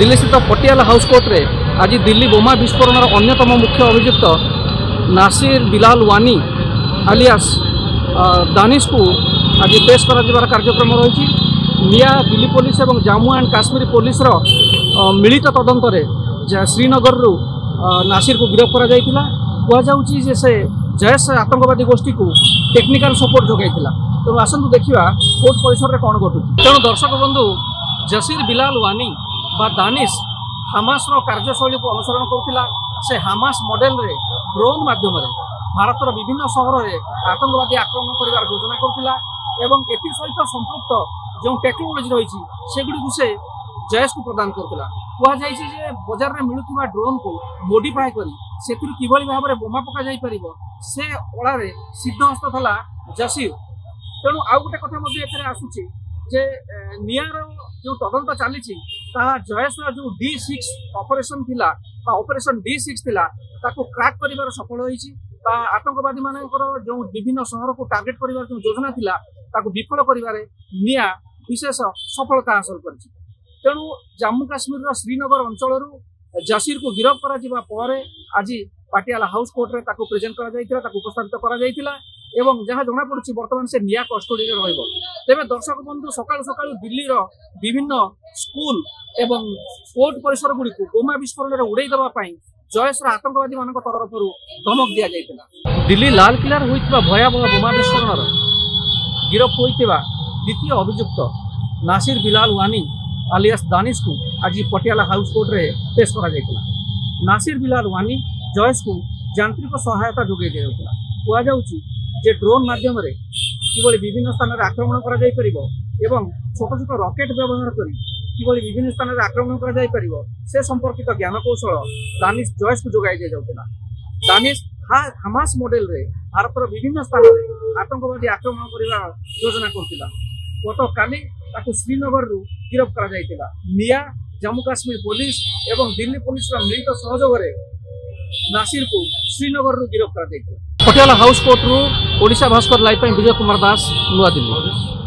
दिल्ली स्थित Patiala house court रे आज दिल्ली बोमा विस्फोरण अन्यतम मुख्य अभियुक्त नासिर बिलाल वानी आलियास दानिश को आज पेश कर कार्यक्रम रही। निया दिल्ली पुलिस और जम्मू एंड काश्मीर पुलिस मिलित तदंत श्रीनगर रु नासिर को गिरफ्त कर से जैश आतंकवादी गोष्ठी को टेक्निकल सपोर्ट जोगाई। तेणु आसतु देखा कोर्ट परिसर में कौन घटू। तेणु दर्शक बंधु जसीर बिलाल वानी बा दानिश हामास कार्यशैली को अनुसरण करुला। से हामास मॉडल रे ड्रोन माध्यम भारतर विभिन्न सहर में आतंकवादी आक्रमण कर योजना करुला एवं एसहित संपृक्त जो टेक्नोलोजी रही सेगुड़ी से जैश को प्रदान करुला। कहुई बजार में मिलूवा ड्रोन को मोडिफाए कर किभली भाव में बोमा पका जापर से कलार सिद्धहस्त था जसीर। तेणु आउ गोटे कथा आसूची जे नियार जो तदंत चली जयस जो D6 ऑपरेशन थिला ऑपरेशन D6 थिला ताको क्रैक करिवार सफल होईची। आतंकवादी मानकर जो विभिन्न शहर को टार्गेट करिवार जो योजना थिला ताको विफल करिवारे निया विशेष सफलता हासिल करछि। तेणु जम्मू काश्मीर श्रीनगर अंचल जसीर को गिरफ्त करा आज पटियाला हाउस कोर्ट रे ताको प्रेजेंट करा जायतिला, ताको उपस्थित करा जायतिला एवं जहाँ जना पड़ी बर्तमान से निया कस्टडी रे रहइबो। तेबे दर्शक बंधु सकाळु सकाळु दिल्ली रो विभिन्न स्कूल एवं कोर्ट परिसर गुडी को बोमा विस्फोरण रे उड़ाई देबा पई जयश आतंकवादी मानक तरफ धमक दिया जायतिला। दिल्ली लाल किला रे होइतबा भयावह बोमा विस्फोरण गिरफ्त होइतबा द्वितीय अभियुक्त नासिर बिलाल वानी आलियास दानिश को आज पटियाला हाउस कोर्ट रे पेश करा जायतिला। नासिर बिलाल वानी जयश को यांत्रिक सहायता जोगे दिया कहुची जे ड्रोन माध्यम किभली विभिन्न स्थान में आक्रमण कर छोट छोट रॉकेट व्यवहार कर विभिन्न स्थान में आक्रमण कर से संपर्कित ज्ञान कौशल दानिश जयश को जोगाई दि जाता। दानिश हामास मॉडल रे भारतर विभिन्न स्थान में आतंकवादी आक्रमण करने योजना करुला। गत काली श्रीनगर रु गिरफ्त कर निया जम्मू काश्मीर पुलिस एवं दिल्ली पुलिस मिलित सहयोग नासिर को श्रीनगर रु गिरफ्त कर पटियाला हाउस कोर्ट रु ओडिशा भास्कर लाइव विजय कुमार दास नुआ दिल्ली।